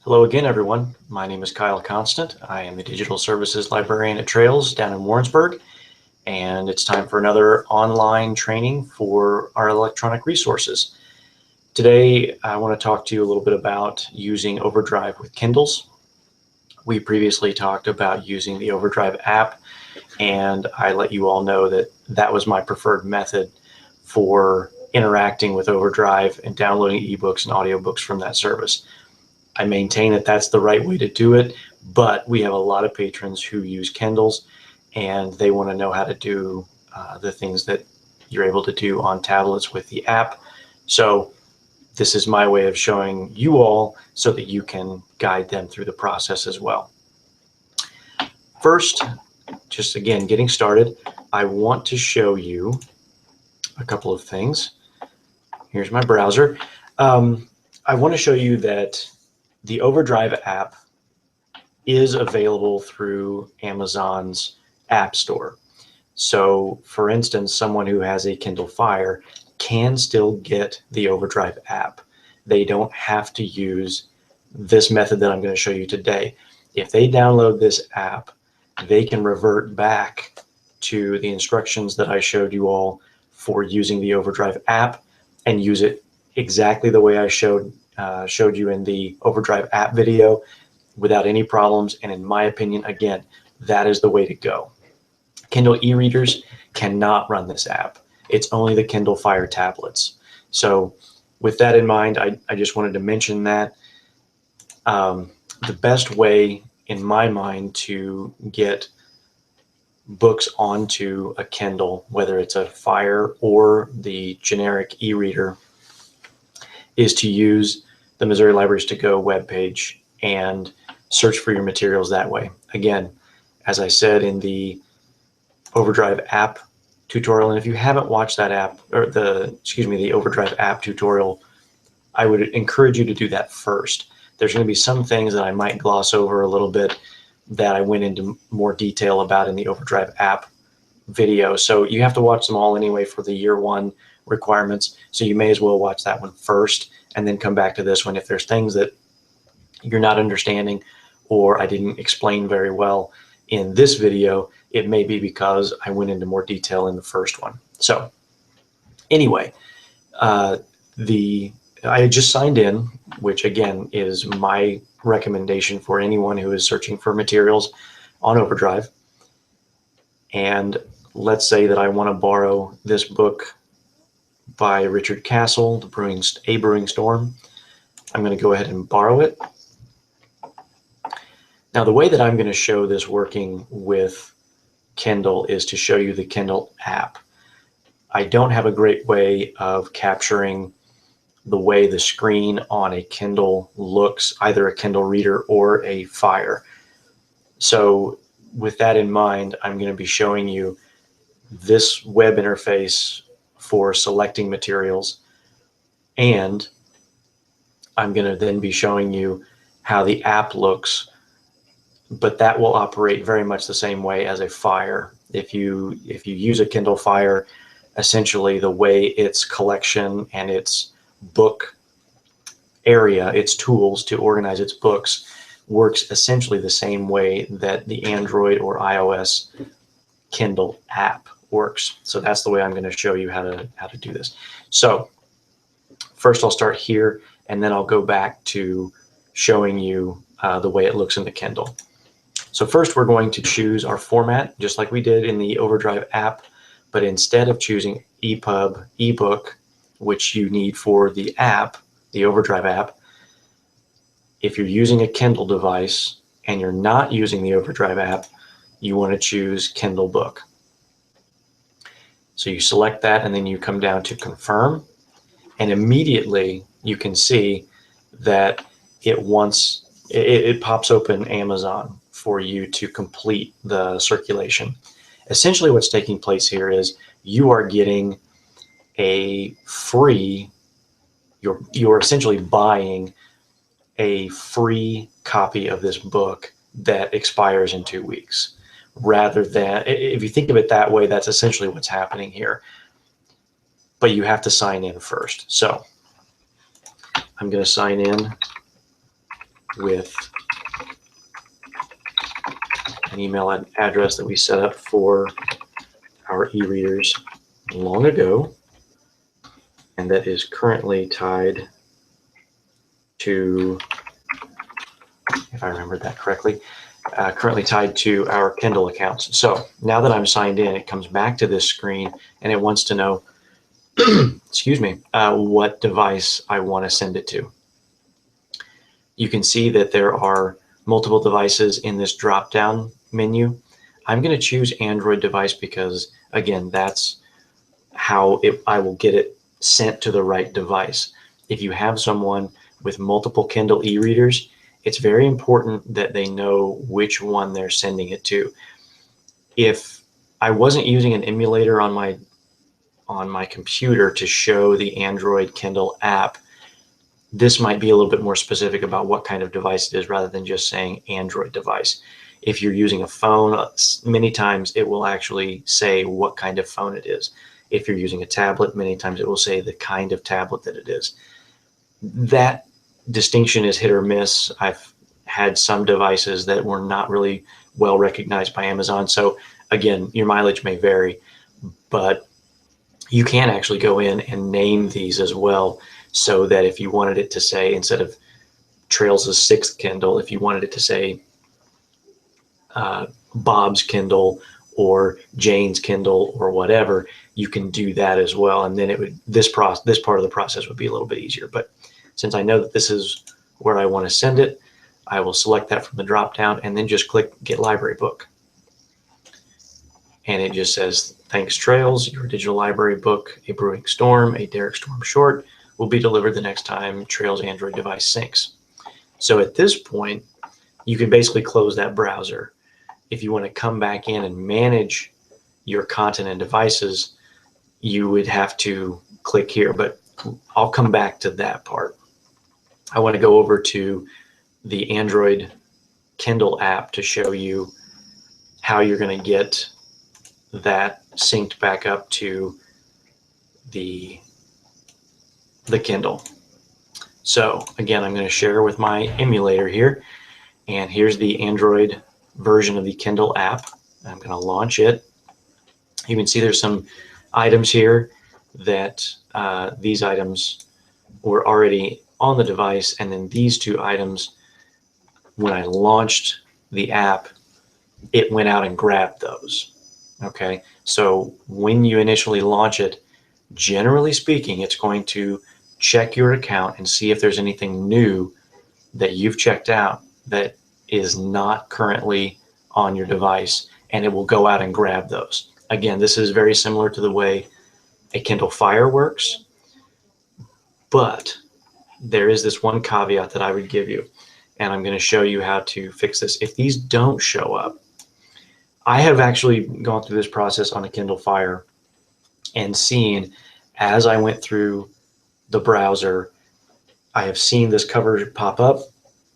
Hello again, everyone. My name is Kyle Constant. I am the Digital Services Librarian at Trails down in Warrensburg, and it's time for another online training for our electronic resources. Today, I want to talk to you a little bit about using OverDrive with Kindles. We previously talked about using the OverDrive app, and I let you all know that that was my preferred method for interacting with OverDrive and downloading ebooks and audiobooks from that service. I maintain that that's the right way to do it, but we have a lot of patrons who use Kindles and they want to know how to do the things that you're able to do on tablets with the app. So this is my way of showing you all so that you can guide them through the process as well. First, just again, getting started, I want to show you a couple of things. Here's my browser. I want to show you that the OverDrive app is available through Amazon's App Store. So for instance, someone who has a Kindle Fire can still get the OverDrive app. They don't have to use this method that I'm going to show you today. If they download this app, they can revert back to the instructions that I showed you all for using the OverDrive app and use it exactly the way I showed you in the OverDrive app video without any problems. And in my opinion, again, that is the way to go. Kindle e-readers cannot run this app. It's only the Kindle Fire tablets. So with that in mind, I just wanted to mention that the best way in my mind to get books onto a Kindle, whether it's a Fire or the generic e-reader, is to use the Missouri Libraries to Go webpage and search for your materials that way. Again, as I said in the OverDrive app tutorial, and if you haven't watched that app, or the OverDrive app tutorial, I would encourage you to do that first. There's going to be some things that I might gloss over a little bit that I went into more detail about in the OverDrive app video. So you have to watch them all anyway for the year one requirements. So you may as well watch that one first and then come back to this one. If there's things that you're not understanding or I didn't explain very well in this video, it may be because I went into more detail in the first one. So anyway, I just signed in, which again is my recommendation for anyone who is searching for materials on OverDrive. And let's say that I want to borrow this book by Richard Castle, A Brewing Storm. I'm going to go ahead and borrow it. Now, the way that I'm going to show this working with Kindle is to show you the Kindle app. I don't have a great way of capturing the way the screen on a Kindle looks, either a Kindle reader or a Fire. So with that in mind, I'm going to be showing you this web interface for selecting materials, and I'm going to then be showing you how the app looks, but that will operate very much the same way as a Fire. If you use a Kindle Fire, essentially the way its collection and its book area, its tools to organize its books, works essentially the same way that the Android or iOS Kindle app works. So that's the way I'm going to show you how to do this. So first I'll start here, and then I'll go back to showing you the way it looks in the Kindle. So first we're going to choose our format, just like we did in the OverDrive app, but instead of choosing EPUB, ebook, which you need for the app, the OverDrive app, if you're using a Kindle device and you're not using the OverDrive app, you want to choose Kindle Book. So you select that, and then you come down to confirm, and immediately you can see that it pops open Amazon for you to complete the circulation. Essentially what's taking place here is you are getting a free, you're essentially buying a free copy of this book that expires in 2 weeks. Rather than, if you think of it that way, that's essentially what's happening here. But you have to sign in first. So I'm going to sign in with an email address that we set up for our e-readers long ago, and that is currently tied to, if I remembered that correctly, currently tied to our Kindle accounts. So now that I'm signed in, it comes back to this screen and it wants to know, excuse me, what device I want to send it to. You can see that there are multiple devices in this drop-down menu. I'm going to choose Android device because, again, that's how I will get it sent to the right device. If you have someone with multiple Kindle e-readers, it's very important that they know which one they're sending it to. If I wasn't using an emulator on my computer to show the Android Kindle app, this might be a little bit more specific about what kind of device it is rather than just saying Android device. If you're using a phone, many times it will actually say what kind of phone it is. If you're using a tablet, many times it will say the kind of tablet that it is. That distinction is hit or miss. I've had some devices that were not really well recognized by Amazon. So again, your mileage may vary, but you can actually go in and name these as well, so that if you wanted it to say, instead of Trails' sixth Kindle, if you wanted it to say Bob's Kindle or Jane's Kindle or whatever, you can do that as well. And then it would, this part of the process would be a little bit easier. But since I know that this is where I want to send it, I will select that from the drop down and then just click Get Library Book. And it just says, thanks Trails, your digital library book, A Brewing Storm, a Derek Storm short, will be delivered the next time Trails Android device syncs. So at this point, you can basically close that browser. If you want to come back in and manage your content and devices, you would have to click here, but I'll come back to that part. I want to go over to the Android Kindle app to show you how you're going to get that synced back up to the Kindle. So again, I'm going to share with my emulator here, and here's the Android version of the Kindle app. I'm going to launch it. You can see there's some items here that these items were already on the device, and then these two items, when I launched the app, it went out and grabbed those. Okay, so when you initially launch it, generally speaking, it's going to check your account and see if there's anything new that you've checked out that is not currently on your device, and it will go out and grab those. Again, this is very similar to the way a Kindle Fire works, but there is this one caveat that I would give you, and I'm going to show you how to fix this. If these don't show up, I have actually gone through this process on a Kindle Fire and seen, as I went through the browser, I have seen this cover pop up,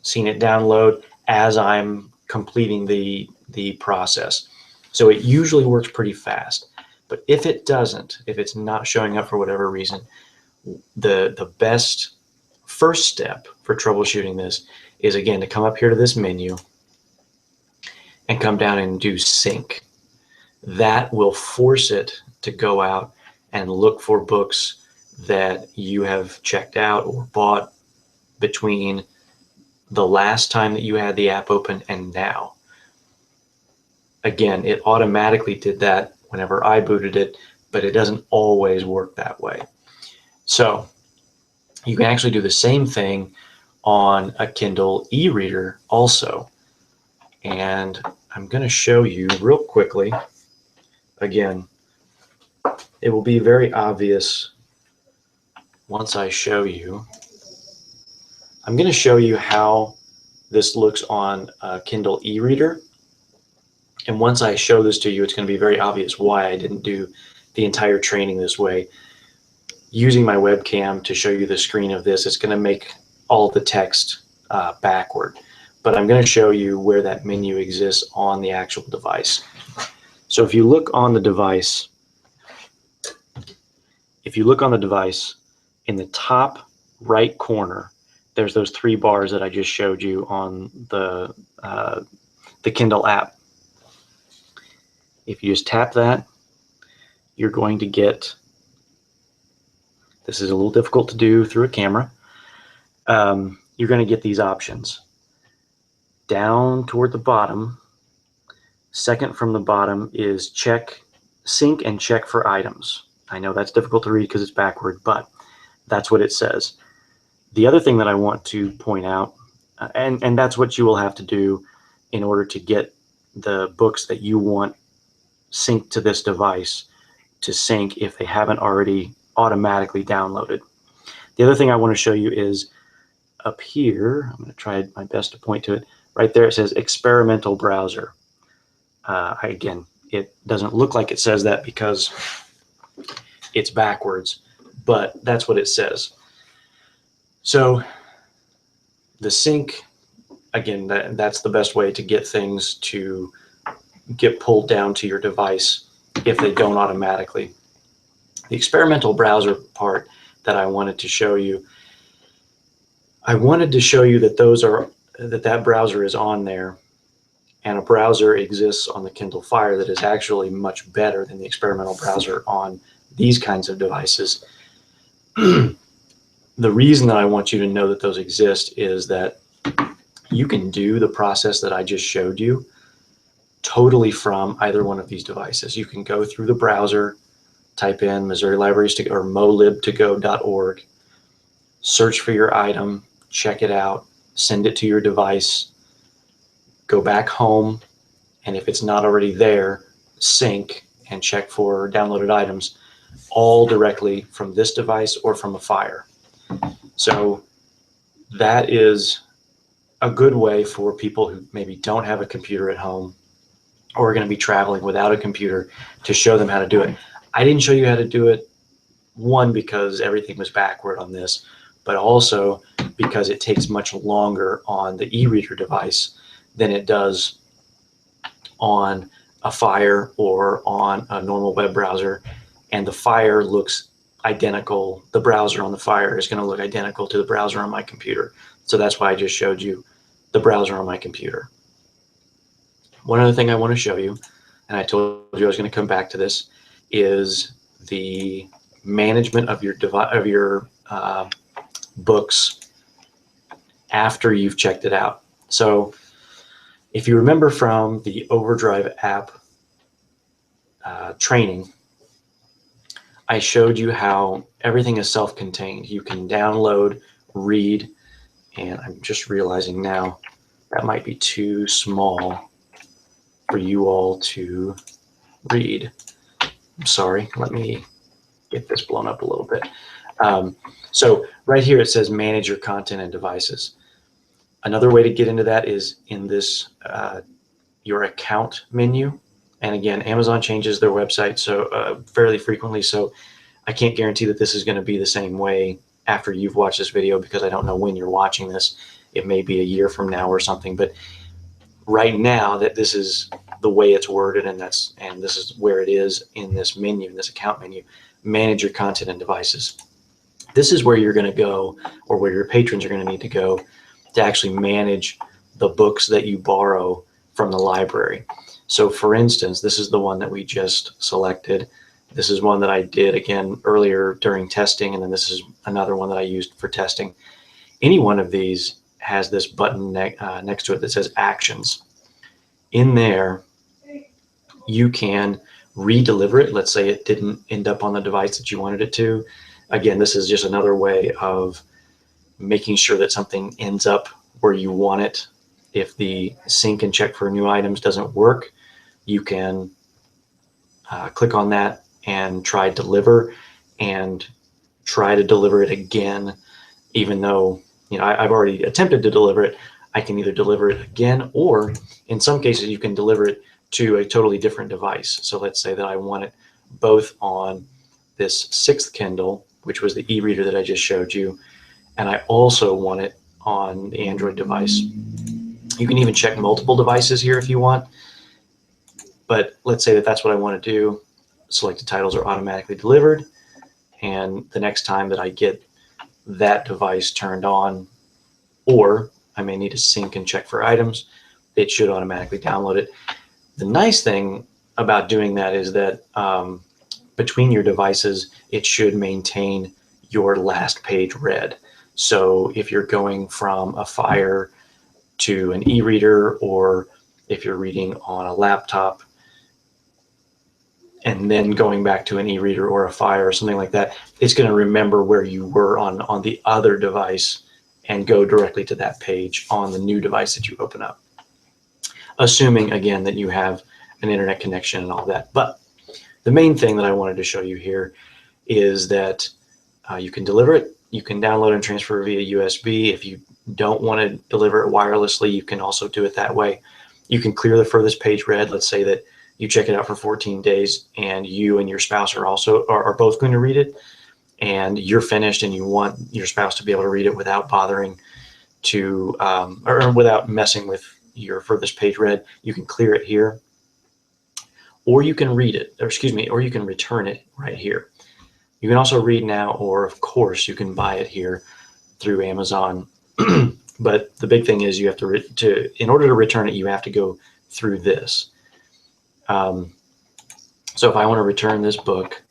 seen it download as I'm completing the process. So it usually works pretty fast. But if it doesn't, if it's not showing up for whatever reason, the best first step for troubleshooting this is, again, to come up here to this menu and come down and do sync. That will force it to go out and look for books that you have checked out or bought between the last time that you had the app open and now. Again, it automatically did that whenever I booted it, but it doesn't always work that way. So you can actually do the same thing on a Kindle e-reader also. And I'm going to show you real quickly. Again, it will be very obvious once I show you. I'm going to show you how this looks on a Kindle e-reader. And once I show this to you, it's going to be very obvious why I didn't do the entire training this way. Using my webcam to show you the screen of this, it's going to make all the text backward. But I'm going to show you where that menu exists on the actual device. So if you look on the device, in the top right corner, there's those 3 bars that I just showed you on the Kindle app. If you just tap that, you're going to get, this is a little difficult to do through a camera, you're going to get these options. Down toward the bottom, second from the bottom is check, sync and check for items. I know that's difficult to read because it's backward, but that's what it says. The other thing that I want to point out, and that's what you will have to do in order to get the books that you want synced to this device to sync if they haven't already automatically downloaded. The other thing I want to show you is up here. I'm going to try my best to point to it. Right there it says experimental browser. Again, it doesn't look like it says that because it's backwards, but that's what it says. So the sync, again, that's the best way to get things to get pulled down to your device if they don't automatically. The experimental browser part that I wanted to show you, I wanted to show you that that browser is on there, and a browser exists on the Kindle Fire that is actually much better than the experimental browser on these kinds of devices. The reason that I want you to know that those exist is that you can do the process that I just showed you totally from either one of these devices. You can go through the browser, type in Missouri Libraries to or molibtogo.org, search for your item, check it out, send it to your device, go back home, and if it's not already there, sync and check for downloaded items, all directly from this device or from a Fire. So that is a good way for people who maybe don't have a computer at home or are going to be traveling without a computer to show them how to do it. I didn't show you how to do it, one, because everything was backward on this, but also because it takes much longer on the e-reader device than it does on a Fire or on a normal web browser. And the Fire looks identical. The browser on the Fire is going to look identical to the browser on my computer. So that's why I just showed you the browser on my computer. One other thing I want to show you, and I told you I was going to come back to this, is the management of your books after you've checked it out. So if you remember from the OverDrive app training, I showed you how everything is self-contained. You can download, read, and I'm just realizing now that might be too small for you all to read. I'm sorry, let me get this blown up a little bit. So right here it says manage your content and devices. Another way to get into that is in this your account menu. And again, Amazon changes their website so fairly frequently, so I can't guarantee that this is going to be the same way after you've watched this video, because I don't know when you're watching this. It may be a year from now or something, but right now that this is the way it's worded, and this is where it is in this menu, in this account menu. Manage your content and devices. This is where you're going to go, or where your patrons are going to need to go to actually manage the books that you borrow from the library. So for instance, this is the one that we just selected. This is one that I did again earlier during testing, and then this is another one that I used for testing. Any one of these has this button next to it that says actions. In there, you can re-deliver it. Let's say it didn't end up on the device that you wanted it to. Again, this is just another way of making sure that something ends up where you want it. If the sync and check for new items doesn't work, you can click on that and try deliver, and try to deliver it again. Even though I've already attempted to deliver it, I can either deliver it again, or in some cases you can deliver it to a totally different device. So let's say that I want it both on this 6th Kindle, which was the e-reader that I just showed you, and I also want it on the Android device. You can even check multiple devices here if you want, but let's say that that's what I want to do. Selected titles are automatically delivered, and the next time that I get that device turned on, or I may need to sync and check for items. It should automatically download it. The nice thing about doing that is that between your devices, it should maintain your last page read. So if you're going from a Fire to an e-reader, or if you're reading on a laptop and then going back to an e-reader or a Fire or something like that, it's going to remember where you were on the other device and go directly to that page on the new device that you open up. Assuming, again, that you have an internet connection and all that. But the main thing that I wanted to show you here is that you can deliver it. You can download and transfer via USB. If you don't want to deliver it wirelessly, you can also do it that way. You can clear the furthest page read. Let's say that you check it out for 14 days and you and your spouse are both going to read it, and you're finished and you want your spouse to be able to read it without bothering to or without messing with your furthest page read. You can clear it here, or you can read it, or excuse me, or you can return it right here. You can also read now, or of course you can buy it here through Amazon. But the big thing is you have to in order to return it, you have to go through this. So if I want to return this book,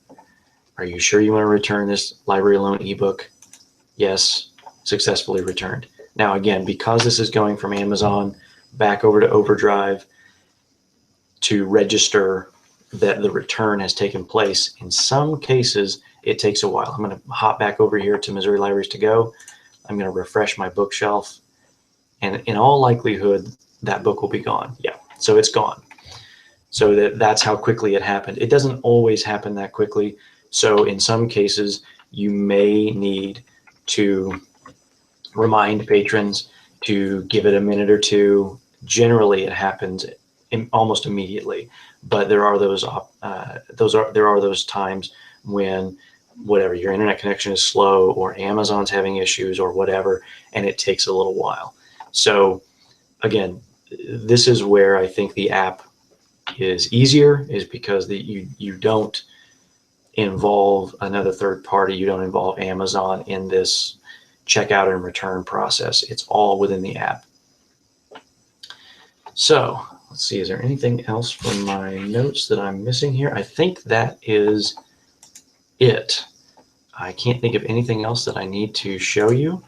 are you sure you want to return this library loan ebook? Yes, successfully returned. Now again, because this is going from Amazon back over to OverDrive to register that the return has taken place, in some cases it takes a while. I'm going to hop back over here to Missouri Libraries to Go. I'm going to refresh my bookshelf, and in all likelihood that book will be gone. Yeah, so it's gone. So that's how quickly it happened. It doesn't always happen that quickly. So in some cases you may need to remind patrons to give it a minute or two. Generally it happens almost immediately, but there are those times when whatever, your internet connection is slow, or Amazon's having issues, or whatever, and it takes a little while. So again, this is where I think the app is easier, is because you don't involve another third party. You don't involve Amazon in this checkout and return process. It's all within the app. So let's see, is there anything else from my notes that I'm missing here? I think that is it. I can't think of anything else that I need to show you.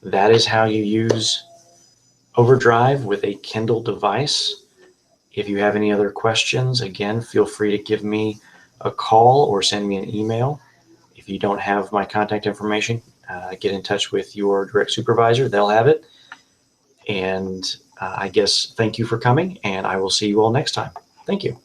That is how you use OverDrive with a Kindle device. If you have any other questions, again, feel free to give me a call or send me an email. If you don't have my contact information, get in touch with your direct supervisor. They'll have it. And I guess thank you for coming, and I will see you all next time. Thank you.